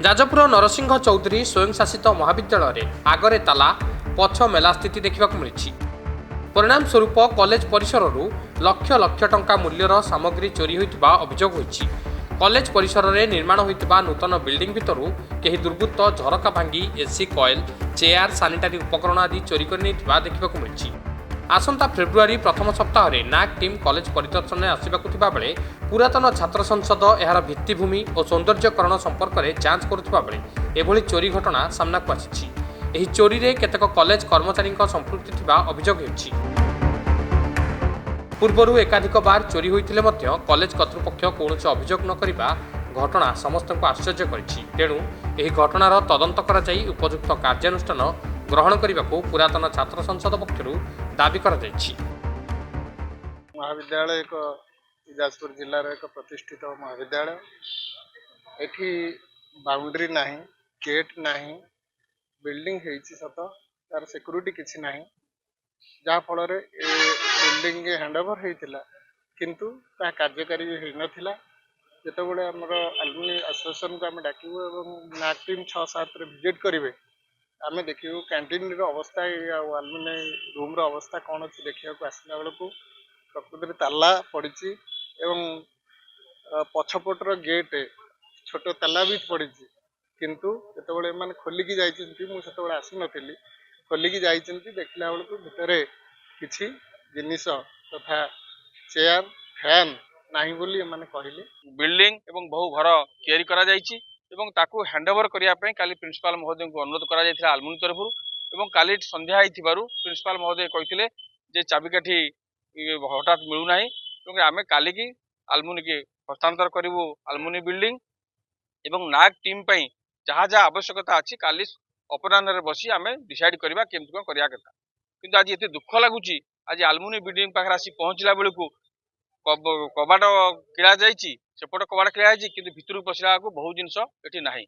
जाजपुर नरसिंह चौधरी स्वयंशासित महाविद्यालय आगरे ताला पछ मेला स्थिति देखा मिली। परिणाम स्वरूप कॉलेज परिसर लक्ष लक्ष टंका मूल्यर सामग्री चोरी होता अभियोग होती। कॉलेज परिसर में निर्माण होता नूतन बिल्डिंग भितर कहीं दुर्बृत्त झरका भांगी एसी कॉइल चेयर सानिटारी उपकरण आदि चोरी कर देखा मिली। आसंता फेब्रुआरी प्रथम सप्ताह में नाक टीम कॉलेज परिदर्शन में आसवाक बेले पुरातन छात्र संसद यार भित्तिभूमि और सौंदर्यकरण संपर्क में जांच करुवा बेले एभली चोरी घटना सामना को आसी। एही चोरी रे केतेक कॉलेज कर्मचारी संपृक्ति थिबा अभियोग हेउछि। पूर्वरु एकाधिक बार चोरी होइथिले मध्य कॉलेज कर्तृपक्ष कौनसी अभियोग न करिबा घटना समस्त को आश्चर्य करिछि। तेणु एही घटनार तदंत करा जाई उपयुक्त कार्यानुष्ठान ग्रहण करने को पुरातन छात्र संसद पक्षर दाबी कर महाविद्यालय एक जाजपुर जिलार एक प्रतिष्ठित महाविद्यालय। एठी बाउंड्री नाही, गेट नाही, बिल्डिंग हेइछि सत तार सिक्यूरिटी किछि नाही, जहा फल रे बिल्डिंग हैंडओवर हेइतिला किंतु ता कार्यकारी हेइ नथिला। जेतेबेले हमर अलुमिनी एसोसिएशन को हम डाकिबो एवं नाक टीम 6-7 रे विजिट करिवे आमे देखियो कैंटीन रो अवस्था अलुमिनी रूम रो अवस्था कौन अच्छी देखा आसला बेलू प्रकृति में ताला पड़ी एवं पछपटर गेट छोट ताला भी पड़ी किंतु जितेबाला एम खोलिकी जाती आसी नी खोलिकी जाती देखला बेलू भितर किसी जिनिस तथा चेयर फैन नाही बोली एमाने कहले। बिल्डिंग एवं बहु घर तैयारी करा जायछि एवं ताकू हैंडओवर करिया पय काली प्रिंसिपल महोदय को अनुरोध करा जायथिला आलमुनी तरफ एवं काली संध्या आइथिबारु प्रिंसिपल महोदय कहिथिले जे चाबिकाठी हठात मिलू नाही क्योंकि आमे काली की आलमुनी के हस्तांतर करिवु आलमुनी बिल्डिंग एवं नाग टीम पय जहा जहा आवश्यकता अछि काली अपराह्न रे बसी आमे डिसाइड करबा केमति को करिया कथा। किंतु आज एते दुख लागुची आज आलमुनी बिल्डिंग पाखर आसी पहुंचला बेलू कबाट किड़ा जाइछि सेपट कबाट किड़ा जाइछि किंतु भितर पशिला को बहुत जिनस एठी नाही।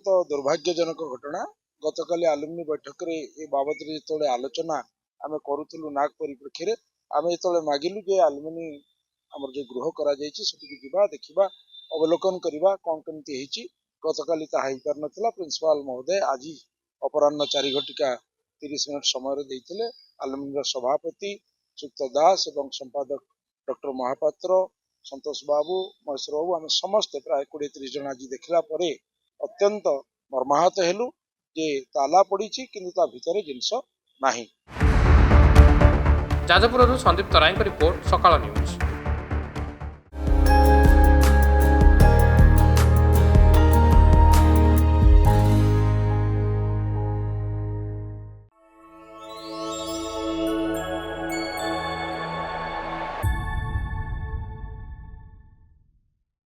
तो दुर्भाग्यजनक घटना गतकाली आलुमिनी बैठक रे ए बाबद रे जेतोले आलोचना आमे करूथुलु नाग परिप्रेक्षी रे आमे जेतोले मागिलु जे आलुमिनी हमर जे गृह करा जाइछि सेठी जिबा देखिबा अवलोकन करिबा कोन केमति हेछि। गतकाली ता हाई पर नथिला प्रिंसिपल महोदय आज अपराह्न 4:30 समय रे दैथिले आलुमिनी रो सभापति सुक्त दास एवं संपादक डॉक्टर महापात्र संतोष बाबू महेश्वर बाबू आम समस्ते प्राय 20-30 जन आज देखला परे अत्यंत मर्माहत हेलु जे ताला पड़ी किंतु ता भितर जिनस नाही। जाजपुर संदीप तराई रिपोर्ट सकाळ न्यूज।